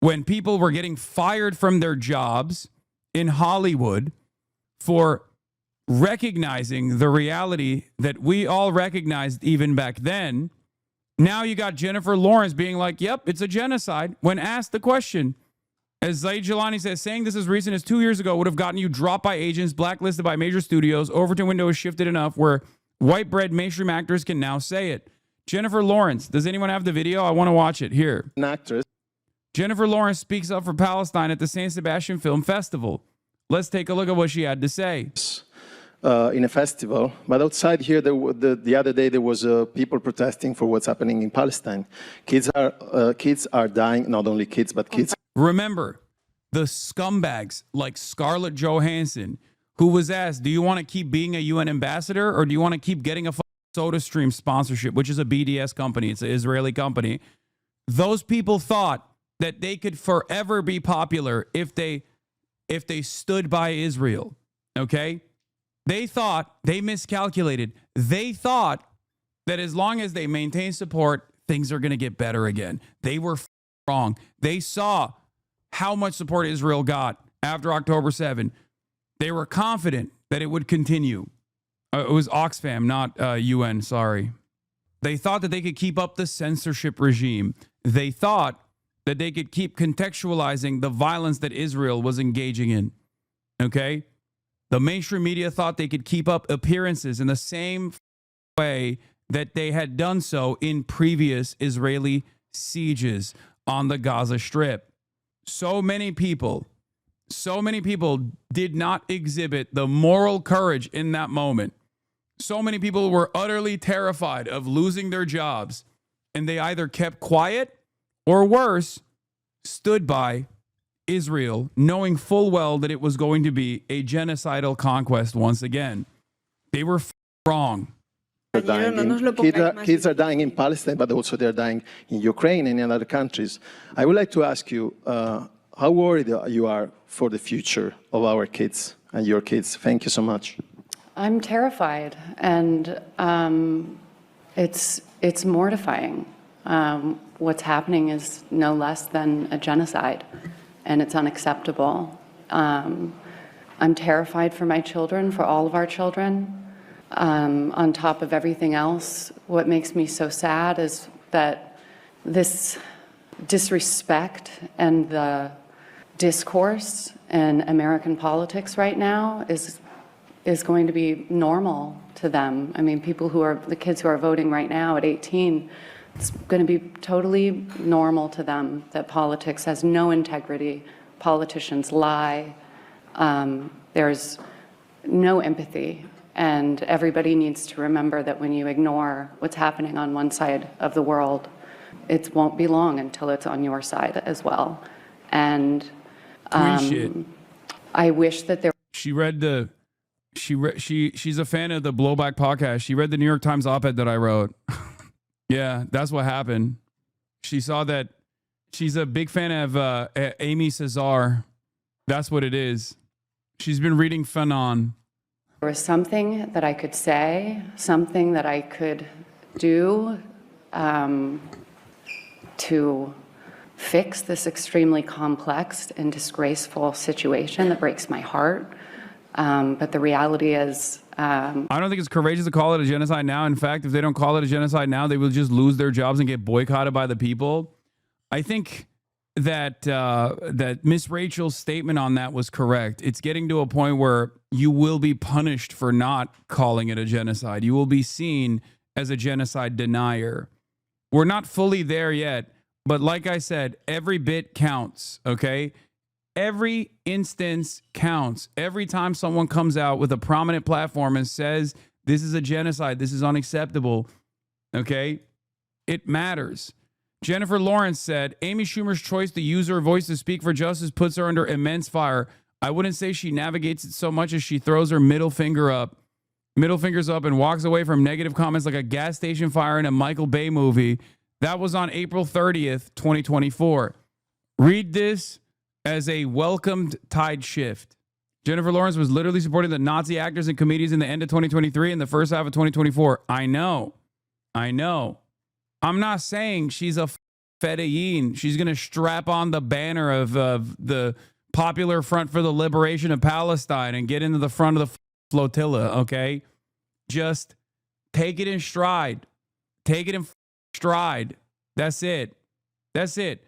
when people were getting fired from their jobs in Hollywood for recognizing the reality that we all recognized even back then. Now you got Jennifer Lawrence being like, yep, it's a genocide. When asked the question, as Zaid Jilani says, saying this as recent as 2 years ago would have gotten you dropped by agents, blacklisted by major studios. Overton window is shifted enough where white bread mainstream actors can now say it. Jennifer Lawrence, does anyone have the video? I want to watch it. Here. An actress. Jennifer Lawrence speaks up for Palestine at the San Sebastian Film Festival. Let's take a look at what she had to say. In a festival, but outside here, the other day there was people protesting for what's happening in Palestine. Kids are dying. Not only kids, but kids. Remember, the scumbags like Scarlett Johansson, who was asked, "Do you want to keep being a UN ambassador, or do you want to keep getting a SodaStream sponsorship, which is a BDS company? It's an Israeli company." Those people thought that they could forever be popular if they stood by Israel. Okay. They thought, they miscalculated. They thought that as long as they maintain support, things are going to get better again. They were wrong. They saw how much support Israel got after October 7. They were confident that it would continue. It was Oxfam, not UN, sorry. They thought that they could keep up the censorship regime. They thought that they could keep contextualizing the violence that Israel was engaging in. Okay? The mainstream media thought they could keep up appearances in the same way that they had done so in previous Israeli sieges on the Gaza Strip. So many people did not exhibit the moral courage in that moment. So many people were utterly terrified of losing their jobs, and they either kept quiet or worse, stood by Israel, knowing full well that it was going to be a genocidal conquest once again. They were wrong. Kids are dying in Palestine, but also they're dying in Ukraine and in other countries. I would like to ask you how worried you are for the future of our kids and your kids. Thank you so much. I'm terrified, and it's mortifying. What's happening is no less than a genocide, and it's unacceptable. I'm terrified for my children, for all of our children. On top of everything else, what makes me so sad is that this disrespect and the discourse in American politics right now is going to be normal to them. I mean, the kids who are voting right now at 18, it's going to be totally normal to them that politics has no integrity, politicians lie, there's no empathy, and everybody needs to remember that when you ignore what's happening on one side of the world, it won't be long until it's on your side as well. And I wish that there. She's a fan of the Blowback podcast. She read the New York Times op-ed that I wrote. Yeah, that's what happened. She saw that. She's a big fan of Amy Cesar. That's what it is. She's been reading Fanon. There was something that I could say, something that I could do to fix this extremely complex and disgraceful situation that breaks my heart. But the reality is... I don't think it's courageous to call it a genocide now. In fact, if they don't call it a genocide now, they will just lose their jobs and get boycotted by the people. I think that that Miss Rachel's statement on that was correct. It's getting to a point where you will be punished for not calling it a genocide. You will be seen as a genocide denier. We're not fully there yet, but like I said, every bit counts, okay? Every instance counts. Every time someone comes out with a prominent platform and says, this is a genocide, this is unacceptable, okay? It matters. Jennifer Lawrence said, Amy Schumer's choice to use her voice to speak for justice puts her under immense fire. I wouldn't say she navigates it so much as she throws her middle fingers up and walks away from negative comments like a gas station fire in a Michael Bay movie. That was on April 30th, 2024. Read this as a welcomed tide shift. Jennifer Lawrence was literally supporting the Nazi actors and comedians in the end of 2023 and the first half of 2024. I know. I'm not saying she's a Fedayeen. She's going to strap on the banner of the Popular Front for the Liberation of Palestine and get into the front of the flotilla, okay? Just take it in stride. Take it in stride. That's it. That's it.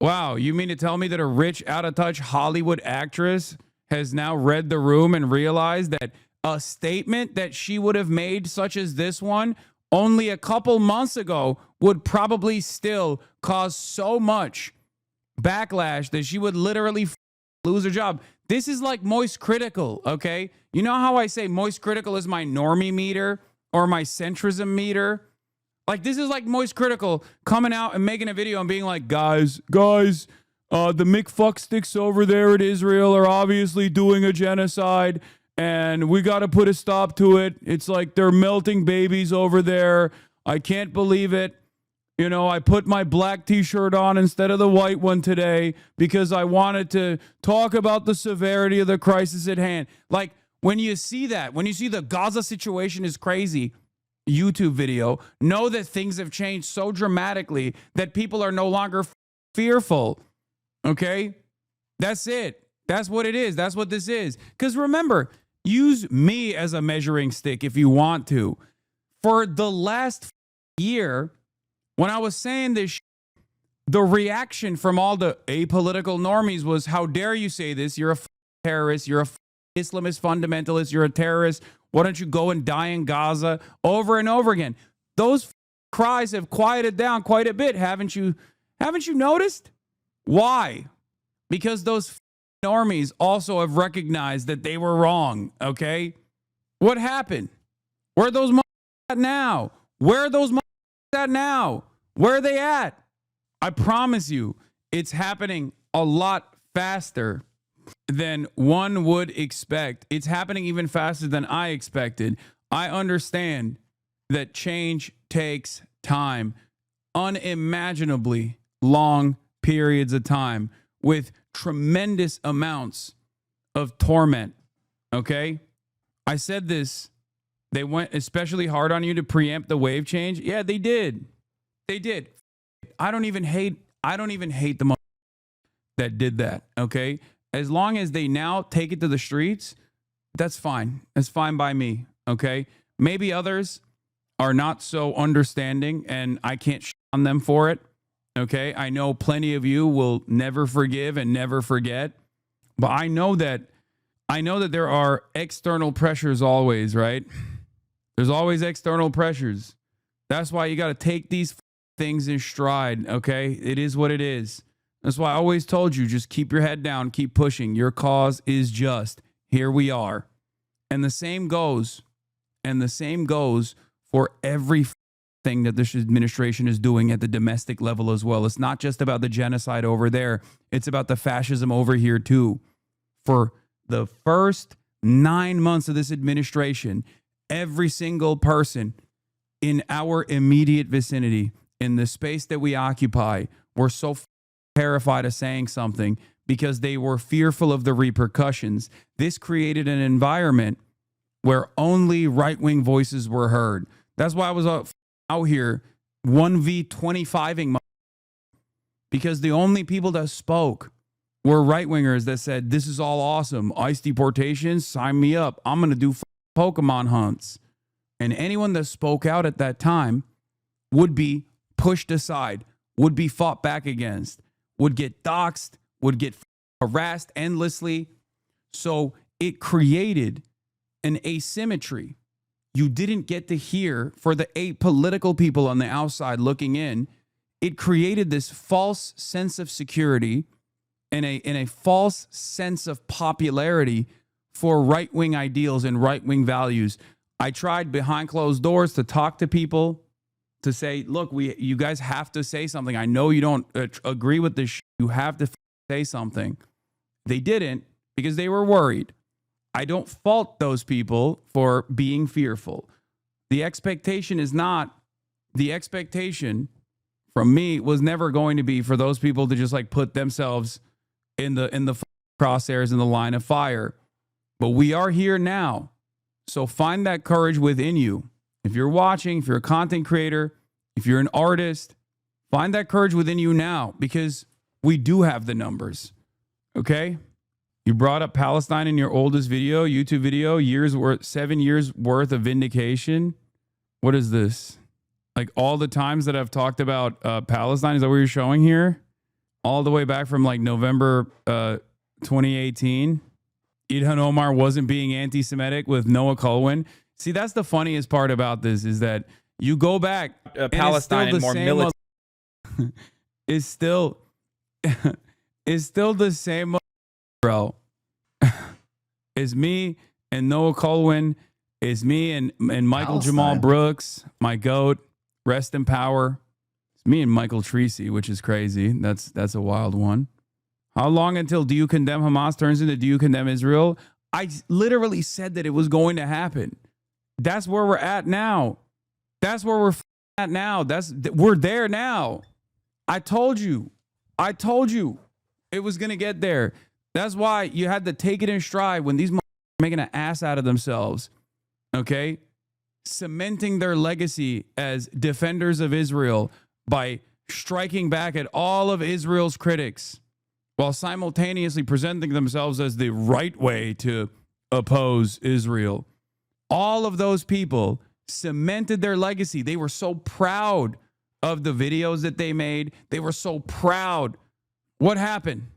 Wow, you mean to tell me that a rich, out-of-touch Hollywood actress has now read the room and realized that a statement that she would have made, such as this one, only a couple months ago would probably still cause so much backlash that she would literally lose her job? This is like Moist Critical, okay? You know how I say Moist Critical is my normie meter or my centrism meter? Like, this is like Moist Critical coming out and making a video and being like, guys, the McFucksticks over there in Israel are obviously doing a genocide, and we got to put a stop to it. It's like they're melting babies over there. I can't believe it. You know, I put my black t-shirt on instead of the white one today because I wanted to talk about the severity of the crisis at hand. Like, when you see that, when you see the Gaza situation is crazy YouTube video, know that things have changed so dramatically that people are no longer fearful. Okay? That's it. That's what it is. That's what this is. Because remember, use me as a measuring stick if you want to. For the last year, when I was saying this, the reaction from all the apolitical normies was, how dare you say this? You're a terrorist. You're a Islamist fundamentalist. You're a terrorist. Why don't you go and die in Gaza? Over and over again. Those cries have quieted down quite a bit, haven't you? Haven't you noticed? Why? Because those normies also have recognized that they were wrong, okay? What happened? Where are those at now? Where are those at now? Where are they at? I promise you, it's happening a lot faster than one would expect. It's happening even faster than I expected. I understand that change takes time, unimaginably long periods of time with tremendous amounts of torment. Okay? I said this. They went especially hard on you to preempt the wave change. Yeah, they did. They did. I don't even hate the that did that. Okay? As long as they now take it to the streets, that's fine. That's fine by me. Okay? Maybe others are not so understanding and I can't shit on them for it. Okay? I know plenty of you will never forgive and never forget. But I know that there are external pressures always, right? There's always external pressures. That's why you got to take these things in stride, okay? It is what it is. That's why I always told you, just keep your head down, keep pushing. Your cause is just. Here we are. And the same goes for everything that this administration is doing at the domestic level as well. It's not just about the genocide over there. It's about the fascism over here too. For the first 9 months of this administration, every single person in our immediate vicinity, in the space that we occupy, were so terrified of saying something because they were fearful of the repercussions. This created an environment where only right-wing voices were heard. That's why I was out here 1v25ing because the only people that spoke were right-wingers that said, this is all awesome. ICE deportations, sign me up. I'm going to do Pokemon hunts. And anyone that spoke out at that time would be pushed aside, would be fought back against, would get doxxed, would get harassed endlessly. So it created an asymmetry. You didn't get to hear, for the apolitical people on the outside looking in, it created this false sense of security and a false sense of popularity for right-wing ideals and right-wing values. I tried behind closed doors to talk to people, to say, look, you guys have to say something. I know you don't agree with this. You have to say something. They didn't because they were worried. I don't fault those people for being fearful. The expectation from me was never going to be for those people to just like put themselves in the crosshairs in the line of fire. But we are here now. So find that courage within you. If you're watching, if you're a content creator, if you're an artist, Find that courage within you now, because we do have the numbers. Okay? You brought up Palestine in your oldest video, YouTube video, 7 years worth of vindication. What is this? Like all the times that I've talked about Palestine, is that what you're showing here? All the way back from like November 2018. Ilhan Omar wasn't being anti-Semitic with Noah Cohen. See, that's the funniest part about this, is that you go back, Palestine and more military. It's still the same, bro. It's me and Noah Cohen. It's me and Michael Jamal Brooks, my goat. Rest in power. It's me and Michael Treacy, which is crazy. That's a wild one. How long until do you condemn Hamas turns into do you condemn Israel? I literally said that it was going to happen. That's where we're at now. That's where we're at now. We're there now. I told you it was going to get there. That's why you had to take it in stride when these motherfuckers are making an ass out of themselves. Okay? Cementing their legacy as defenders of Israel by striking back at all of Israel's critics while simultaneously presenting themselves as the right way to oppose Israel. All of those people cemented their legacy. They were so proud of the videos that they made. They were so proud. What happened?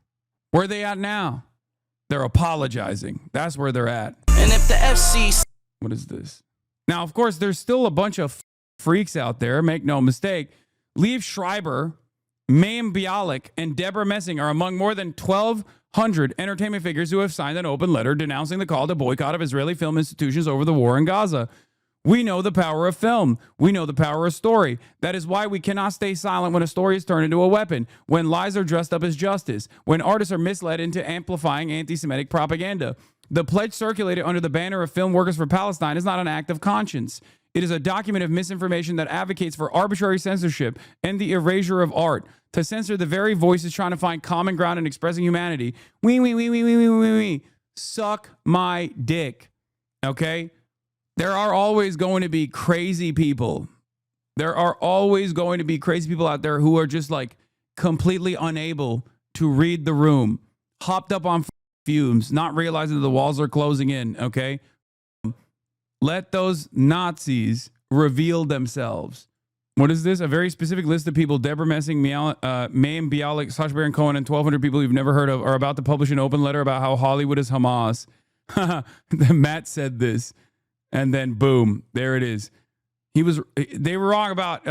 Where are they at now? They're apologizing. That's where they're at. And if the FC... What is this? Now, of course, there's still a bunch of freaks out there. Make no mistake. Liev Schreiber, Mayim Bialik, and Deborah Messing are among more than 1,200 entertainment figures who have signed an open letter denouncing the call to boycott of Israeli film institutions over the war in Gaza. We know the power of film. We know the power of story. That is why we cannot stay silent when a story is turned into a weapon, when lies are dressed up as justice, when artists are misled into amplifying anti-Semitic propaganda. The pledge circulated under the banner of Film Workers for Palestine is not an act of conscience. It is a document of misinformation that advocates for arbitrary censorship and the erasure of art, to censor the very voices trying to find common ground and expressing humanity. We. Suck my dick. Okay? There are always going to be crazy people. There are always going to be crazy people out there who are just like completely unable to read the room, hopped up on fumes, not realizing that the walls are closing in, okay? Let those Nazis reveal themselves. What is this? A very specific list of people, Deborah Messing, Mayim Bialik, Sacha Baron Cohen, and 1,200 people you've never heard of are about to publish an open letter about how Hollywood is Hamas. Matt said this. And then boom, there it is. He was wrong about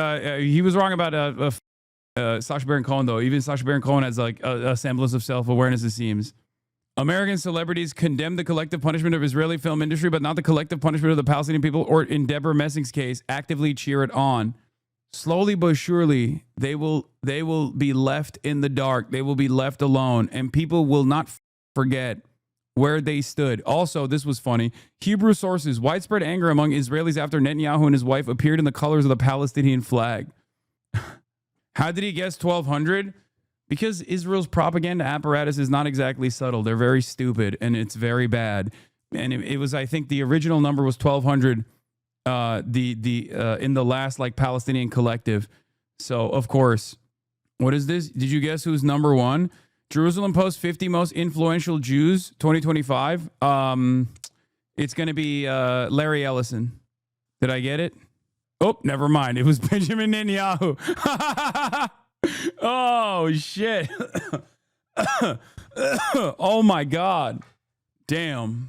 Sacha Baron Cohen, though. Even Sacha Baron Cohen has like a semblance of self-awareness, it seems. American celebrities condemn the collective punishment of Israeli film industry, but not the collective punishment of the Palestinian people, or in Deborah Messing's case, actively cheer it on. Slowly but surely, they will be left in the dark. They will be left alone, and people will not forget where they stood. Also, this was funny. Hebrew sources, widespread anger among Israelis after Netanyahu and his wife appeared in the colors of the Palestinian flag. How did he guess 1,200? Because Israel's propaganda apparatus is not exactly subtle. They're very stupid, and it's very bad. And it was, I think, the original number was 1,200. In the last like Palestinian collective. So of course, what is this? Did you guess who's number one? Jerusalem Post 50 most influential Jews 2025. It's going to be Larry Ellison. Did I get it? Oh, never mind. It was Benjamin Netanyahu. Oh, shit. Oh, my God. Damn.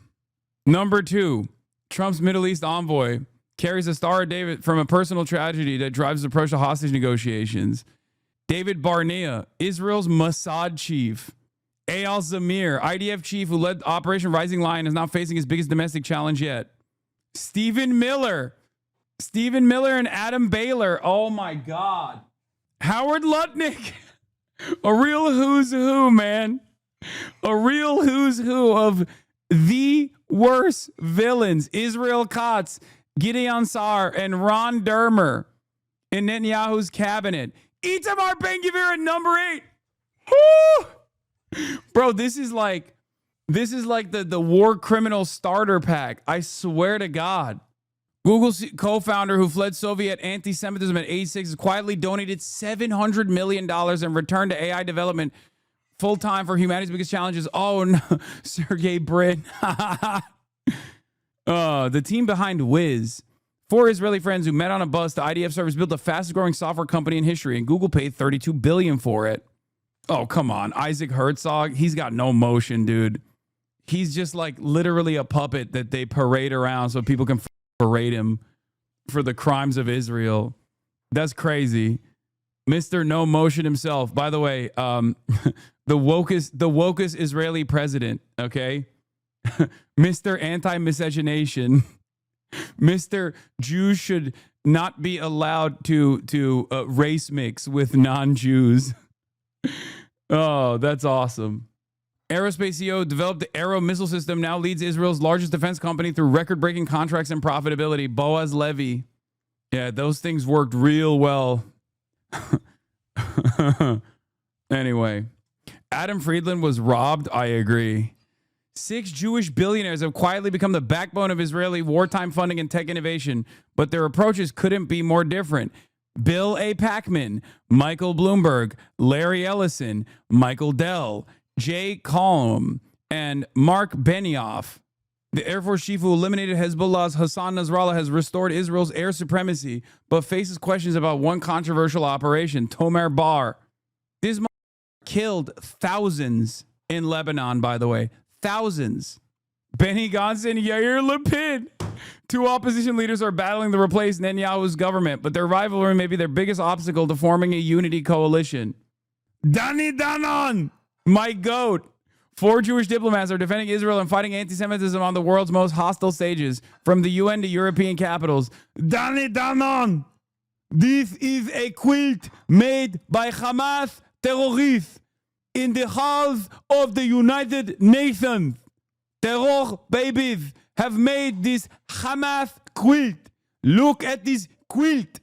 Number two, Trump's Middle East envoy carries a Star of David from a personal tragedy that drives his approach to hostage negotiations. David Barnea, Israel's Mossad chief. Eyal Zamir, IDF chief who led Operation Rising Lion, is now facing his biggest domestic challenge yet. Stephen Miller and Adam Baylor. Oh, my God. Howard Lutnick. A real who's who, man. A real who's who of the worst villains. Israel Katz, Gideon Sa'ar, and Ron Dermer in Netanyahu's cabinet. Itamar Ben-Gvir at number 8. Woo! Bro, this is like the war criminal starter pack. I swear to God. Google co-founder who fled Soviet anti-Semitism at age 6 has quietly donated $700 million and returned to AI development full-time for humanity's biggest challenges. Oh, no. Sergey Brin. The team behind Wiz, 4 Israeli friends who met on a bus to IDF servers, built the fastest growing software company in history, and Google paid $32 billion for it. Oh, come on. Isaac Herzog, he's got no motion, dude. He's just like literally a puppet that they parade around so people can parade him for the crimes of Israel. That's crazy. Mr. No Motion himself. By the way, the wokest Israeli president, okay? Mr. Anti-miscegenation. Mr. Jews should not be allowed to race mix with non-Jews. Oh, that's awesome. Aerospace CEO developed the Aero missile system, now leads Israel's largest defense company through record-breaking contracts and profitability. Boaz Levy. Yeah, those things worked real well. Anyway, Adam Friedland was robbed. I agree. 6 Jewish billionaires have quietly become the backbone of Israeli wartime funding and tech innovation, but their approaches couldn't be more different. Bill A. Packman, Michael Bloomberg, Larry Ellison, Michael Dell, Jay Colm, and Mark Benioff. The Air Force chief who eliminated Hezbollah's Hasan Nasrallah has restored Israel's air supremacy, but faces questions about one controversial operation, Tomer Bar. This killed thousands in Lebanon, by the way. Thousands. Benny Gantz and Yair Lapid. 2 opposition leaders are battling to replace Netanyahu's government, but their rivalry may be their biggest obstacle to forming a unity coalition. Dani Danon, my goat. 4 Jewish diplomats are defending Israel and fighting anti-Semitism on the world's most hostile stages, from the UN to European capitals. Dani Danon, this is a quilt made by Hamas terrorists in the halls of the United Nations. Terror babies have made this Hamas quilt. Look at this quilt.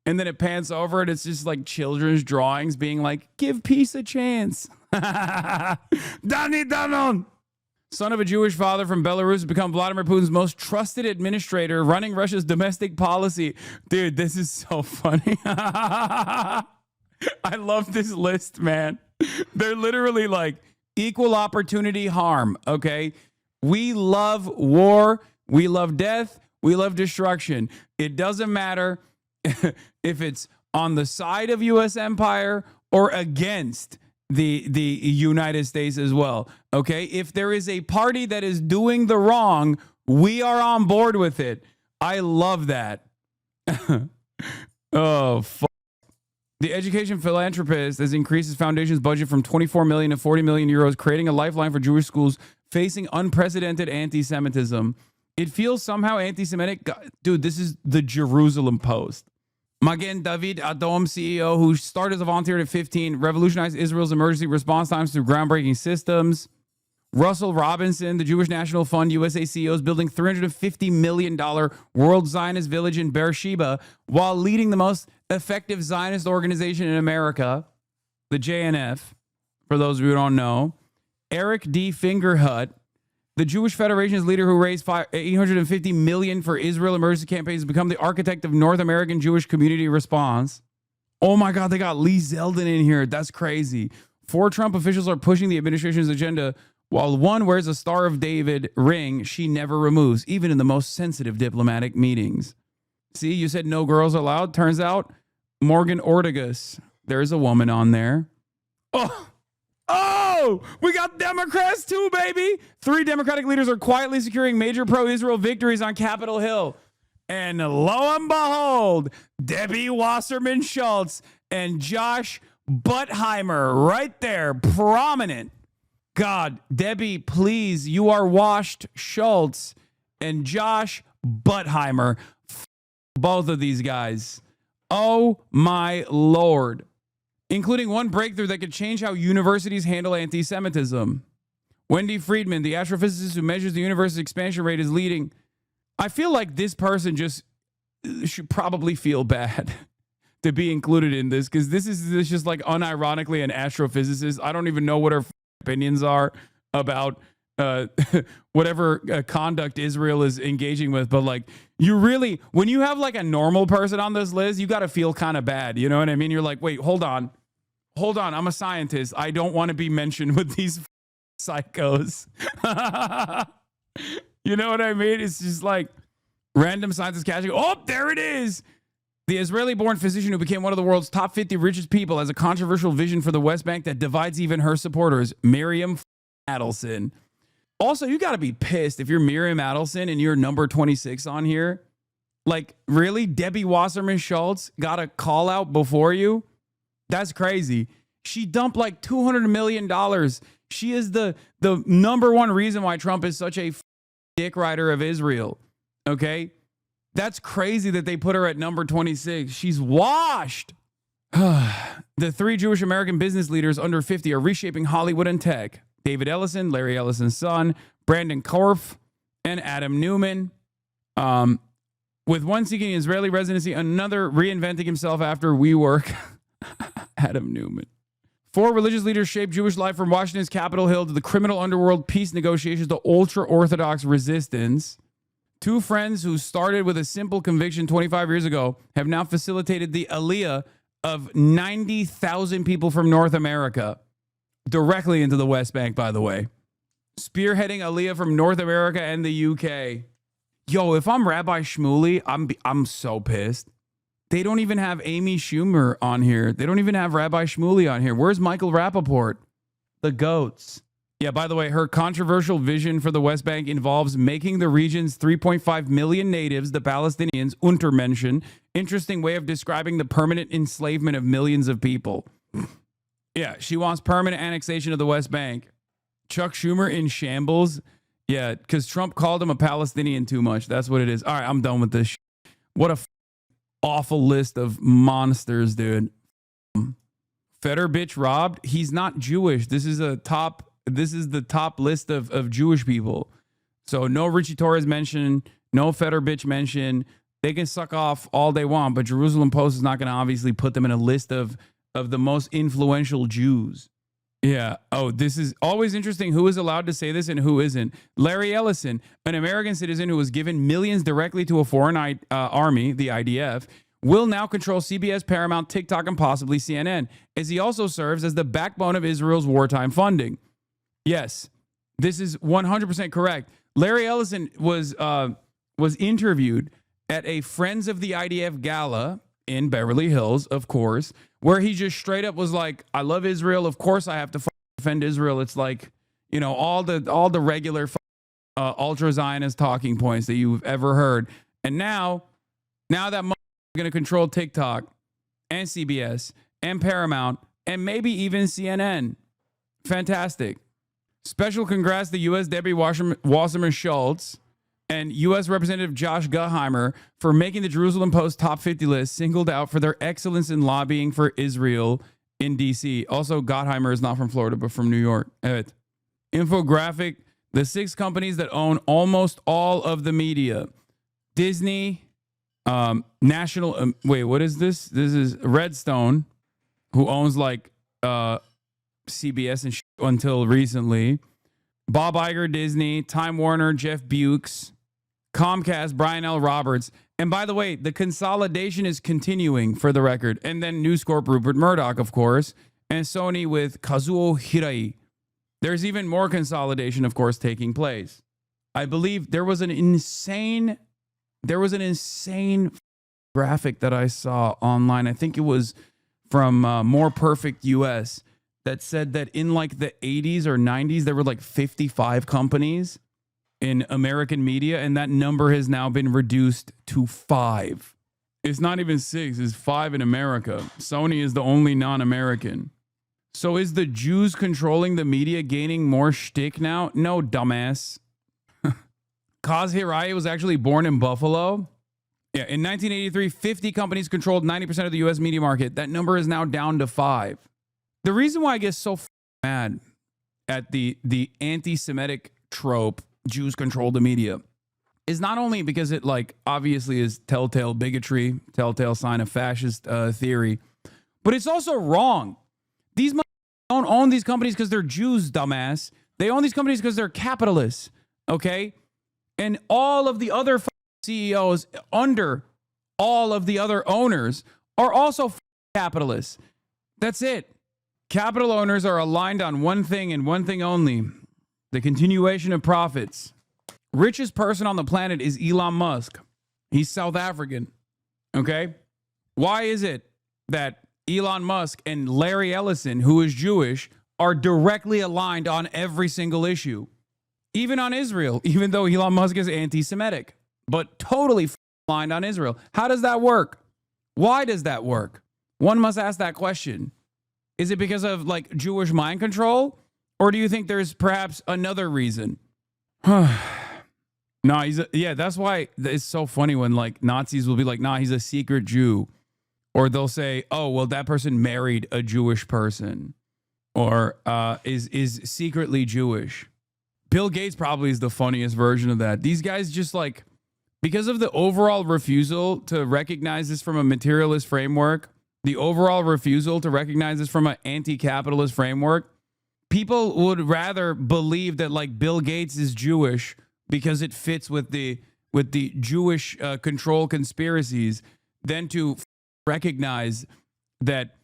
And then it pans over and it's just like children's drawings being like, give peace a chance. Dani Danon. Son of a Jewish father from Belarus, has become Vladimir Putin's most trusted administrator, running Russia's domestic policy. Dude, this is so funny. I love this list, man. They're literally like equal opportunity harm, okay? We love war. We love death. We love destruction. It doesn't matter if it's on the side of U.S. empire or against the United States as well, okay? If there is a party that is doing the wrong, we are on board with it. I love that. Oh, fuck. The education philanthropist has increased his foundation's budget from 24 million to 40 million euros, creating a lifeline for Jewish schools facing unprecedented anti-Semitism. It feels somehow anti-Semitic. Dude, this is the Jerusalem Post. Magen David Adom, CEO, who started as a volunteer at 15, revolutionized Israel's emergency response times through groundbreaking systems. Russell Robinson, the Jewish National Fund USA CEO, is building $350 million World Zionist Village in Beersheba while leading the most effective Zionist organization in America, the JNF, for those of you who don't know. Eric D. Fingerhut, the Jewish Federation's leader who raised $850 million for Israel emergency campaigns, has become the architect of North American Jewish community response. Oh my God, they got Lee Zeldin in here. That's crazy. 4 Trump officials are pushing the administration's agenda, while one wears a Star of David ring she never removes, even in the most sensitive diplomatic meetings. See, you said no girls allowed. Turns out Morgan Ortagus, there's a woman on there. Oh, we got Democrats too, baby. 3 Democratic leaders are quietly securing major pro-Israel victories on Capitol Hill. And lo and behold, Debbie Wasserman Schultz and Josh Buttheimer right there, prominent. God, Debbie, please, you are washed, Schultz and Josh Buttheimer. Both of these guys. Oh, my Lord. Including one breakthrough that could change how universities handle anti-Semitism. Wendy Friedman, the astrophysicist who measures the universe's expansion rate, is leading. I feel like this person just should probably feel bad to be included in this, because this is just like unironically an astrophysicist. I don't even know what her opinions are about whatever conduct Israel is engaging with, but like You really, when you have like a normal person on this list, you got to feel kind of bad. You know what I mean? You're like, wait, hold on. I'm a scientist. I don't want to be mentioned with these psychos. You know what I mean? It's just like random scientists catching. Oh, there it is. The Israeli-born physician who became one of the world's top 50 richest people has a controversial vision for the West Bank that divides even her supporters. Miriam Adelson. Also, you got to be pissed if you're Miriam Adelson and you're number 26 on here. Like, really? Debbie Wasserman Schultz got a call out before you? That's crazy. She dumped like $200 million. She is the number one reason why Trump is such a dick rider of Israel. Okay? That's crazy that they put her at number 26. She's washed. The 3 Jewish American business leaders under 50 are reshaping Hollywood and tech. David Ellison, Larry Ellison's son, Brandon Korf, and Adam Newman. With one seeking Israeli residency, another reinventing himself after WeWork. Adam Newman. 4 religious leaders shaped Jewish life from Washington's Capitol Hill to the criminal underworld peace negotiations to ultra-Orthodox resistance. 2 friends who started with a simple conviction 25 years ago have now facilitated the aliyah of 90,000 people from North America directly into the West Bank, by the way. Spearheading aliyah from North America and the UK. Yo, if I'm Rabbi Shmuley, I'm so pissed. They don't even have Amy Schumer on here. They don't even have Rabbi Shmuley on here. Where's Michael Rappaport? The goats. Yeah, by the way, her controversial vision for the West Bank involves making the region's 3.5 million natives, the Palestinians, Untermenschen. Interesting way of describing the permanent enslavement of millions of people. Yeah, she wants permanent annexation of the West Bank. Chuck Schumer in shambles. Yeah, because Trump called him a Palestinian too much. That's what it is. All right, I'm done with this. What a awful list of monsters, dude. Feder bitch robbed. He's not Jewish. This is the top list of Jewish people. So no Richie Torres mentioned, no Feder bitch mentioned. They can suck off all they want, but Jerusalem Post is not going to obviously put them in a list of the most influential Jews. Yeah. Oh, this is always interesting. Who is allowed to say this and who isn't? Larry Ellison, an American citizen who was given millions directly to a foreign army, the IDF, will now control CBS, Paramount, TikTok, and possibly CNN, as he also serves as the backbone of Israel's wartime funding. Yes, this is 100% correct. Larry Ellison was interviewed at a Friends of the IDF gala in Beverly Hills, of course, where he just straight up was like, I love Israel. Of course I have to defend Israel. It's like, you know, all the regular ultra-Zionist talking points that you've ever heard. And now that is going to control TikTok and CBS and Paramount and maybe even CNN. Fantastic. Special congrats to U.S. Debbie Wasserman Schultz and U.S. Representative Josh Gottheimer for making the Jerusalem Post top 50 list, singled out for their excellence in lobbying for Israel in D.C. Also, Gottheimer is not from Florida, but from New York. Infographic, the 6 companies that own almost all of the media. Disney, National, what is this? This is Redstone, who owns like CBS and until recently. Bob Iger, Disney, Time Warner, Jeff Bukes, Comcast, Brian L. Roberts. And by the way, the consolidation is continuing, for the record. And then News Corp, Rupert Murdoch, of course, and Sony with Kazuo Hirai. There's even more consolidation, of course, taking place. I believe there was an insane graphic that I saw online. I think it was from More Perfect US that said that in like the 80s or 90s, there were like 55 companies in American media, and that number has now been reduced to 5. It's not even 6, it's 5 in America. Sony is the only non-American. So is the Jews controlling the media gaining more shtick now? No, dumbass. Kaz Hirai was actually born in Buffalo. Yeah, in 1983, 50 companies controlled 90% of the U.S. media market. That number is now down to 5. The reason why I get so mad at the anti-Semitic trope, Jews control the media, is not only because it like obviously is telltale bigotry, telltale sign of fascist theory, but it's also wrong. These don't own these companies because they're Jews, dumbass. They own these companies because they're capitalists, okay? And all of the other CEOs under all of the other owners are also capitalists. That's it. Capital owners are aligned on one thing and one thing only: the continuation of profits. Richest person on the planet is Elon Musk. He's South African. Okay? Why is it that Elon Musk and Larry Ellison, who is Jewish, are directly aligned on every single issue? Even on Israel, even though Elon Musk is anti-Semitic, but totally aligned on Israel. How does that work? Why does that work? One must ask that question. Is it because of like Jewish mind control? Or do you think there's perhaps another reason? No, that's why it's so funny when like Nazis will be like, nah, he's a secret Jew. Or they'll say, oh, well, that person married a Jewish person. Or is secretly Jewish. Bill Gates probably is the funniest version of that. These guys just like, because of the overall refusal to recognize this from a materialist framework, the overall refusal to recognize this from an anti-capitalist framework, people would rather believe that like Bill Gates is Jewish because it fits with the Jewish control conspiracies than to recognize that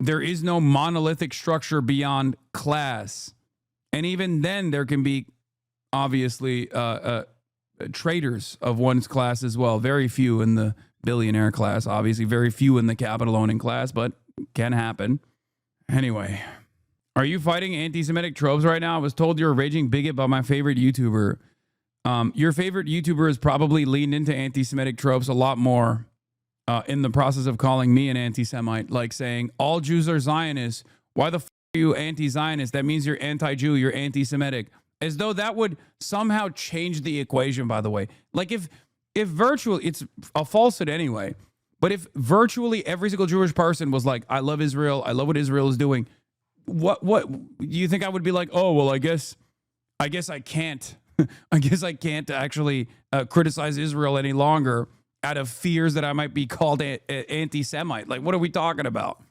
there is no monolithic structure beyond class. And even then there can be obviously traitors of one's class as well. Very few in the billionaire class, obviously very few in the capital owning class, but can happen. Anyway, are you fighting anti-Semitic tropes right now? I was told you're a raging bigot by my favorite YouTuber. Your favorite YouTuber has probably leaned into anti-Semitic tropes a lot more in the process of calling me an anti-Semite, like saying all Jews are Zionists. Why the f are you anti-Zionist? That means you're anti-Jew, you're anti-Semitic. As though that would somehow change the equation, by the way. Like if virtually, it's a falsehood anyway, but if virtually every single Jewish person was like, I love Israel, I love what Israel is doing, what you think I would be like, oh, well, I guess I can't, I guess I can't actually criticize Israel any longer out of fears that I might be called anti-Semite. Like, what are we talking about?